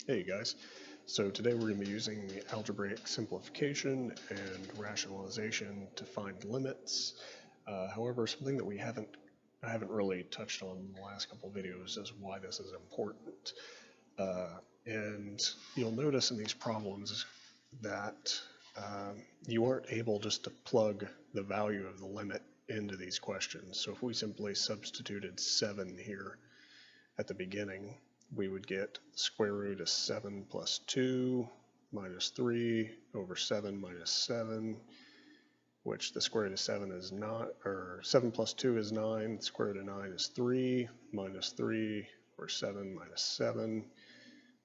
Hey guys, so today we're going to be using algebraic simplification and rationalization to find limits. However, something that I haven't really touched on in the last couple of videos is why this is important. And you'll notice in these problems that you aren't able just to plug the value of the limit into these questions. So if we simply substituted 7 here at the beginning, we would get the square root of 7 plus 2 minus 3 over 7 minus 7, which the square root of 7 is not, or 7 plus 2 is 9, the square root of 9 is 3, minus 3 over 7 minus 7,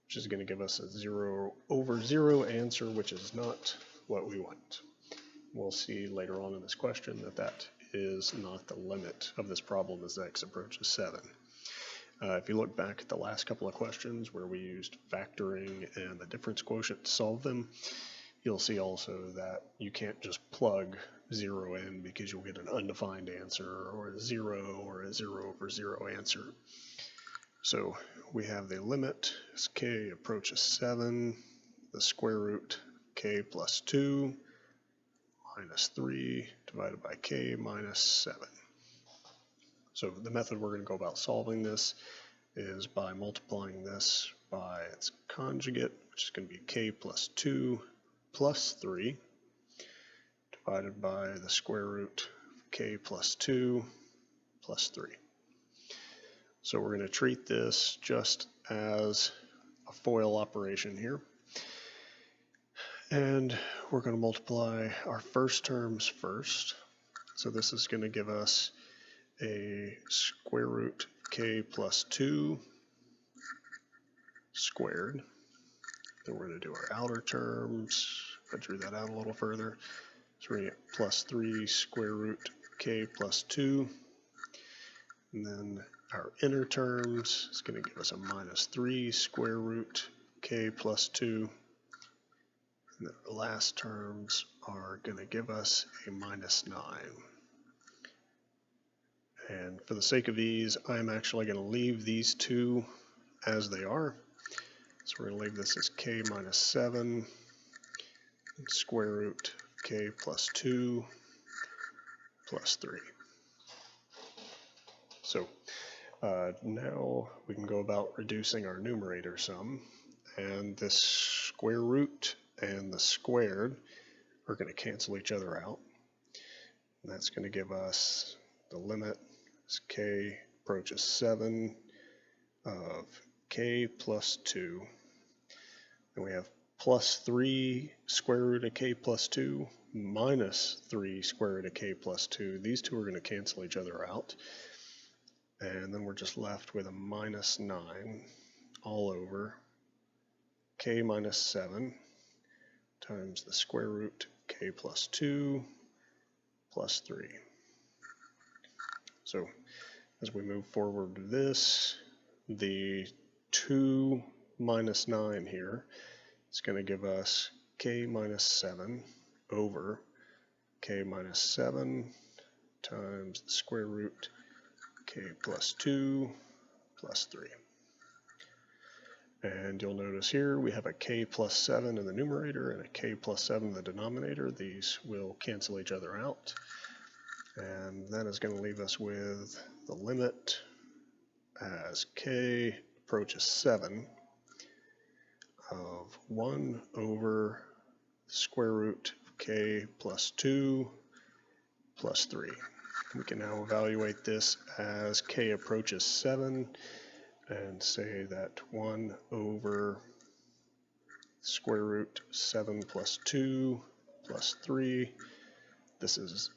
which is going to give us a 0 over 0 answer, which is not what we want. We'll see later on in this question that that is not the limit of this problem as x approaches 7. If you look back at the last couple of questions where we used factoring and the difference quotient to solve them, you'll see also that you can't just plug 0 in because you'll get an undefined answer or a 0 over 0 answer. So we have the limit as k approaches 7, the square root k plus 2 minus 3 divided by k minus 7. So the method we're going to go about solving this is by multiplying this by its conjugate, which is going to be k plus 2 plus 3 divided by the square root of k plus 2 plus 3. So we're going to treat this just as a FOIL operation here. And we're going to multiply our first terms first. So this is going to give us a square root k plus 2 squared. Then we're going to do our outer terms. I drew that out a little further. So we're going to get plus 3 square root k plus 2. And then our inner terms is going to give us a minus 3 square root k plus 2. And then the last terms are going to give us a minus 9. And for the sake of ease, I'm actually going to leave these two as they are. So we're going to leave this as k minus 7 square root k plus 2 plus 3. So now we can go about reducing our numerator sum, and this square root and the squared are going to cancel each other out. And that's going to give us the limit as k approaches 7 of k plus 2. And we have plus 3 square root of k plus 2 minus 3 square root of k plus 2. These two are going to cancel each other out. And then we're just left with a minus 9 all over k minus 7 times the square root k plus 2 plus 3. So as we move forward to this, the 2 minus 9 here is going to give us k minus 7 over k minus 7 times the square root k plus 2 plus 3. And you'll notice here we have a k plus 7 in the numerator and a k plus 7 in the denominator. These will cancel each other out. And that is going to leave us with the limit as k approaches 7 of 1 over the square root of k plus 2 plus 3. We can now evaluate this as k approaches 7 and say that 1 over square root 7 plus 2 plus 3, this is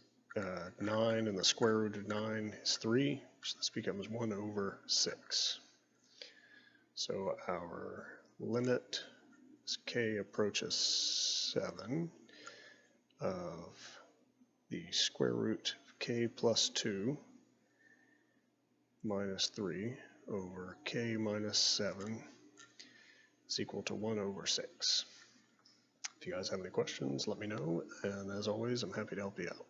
9, and the square root of 9 is 3, so this becomes 1 over 6. So our limit is k approaches 7 of the square root of k plus 2 minus 3 over k minus 7 is equal to 1 over 6. If you guys have any questions, let me know, and as always, I'm happy to help you out.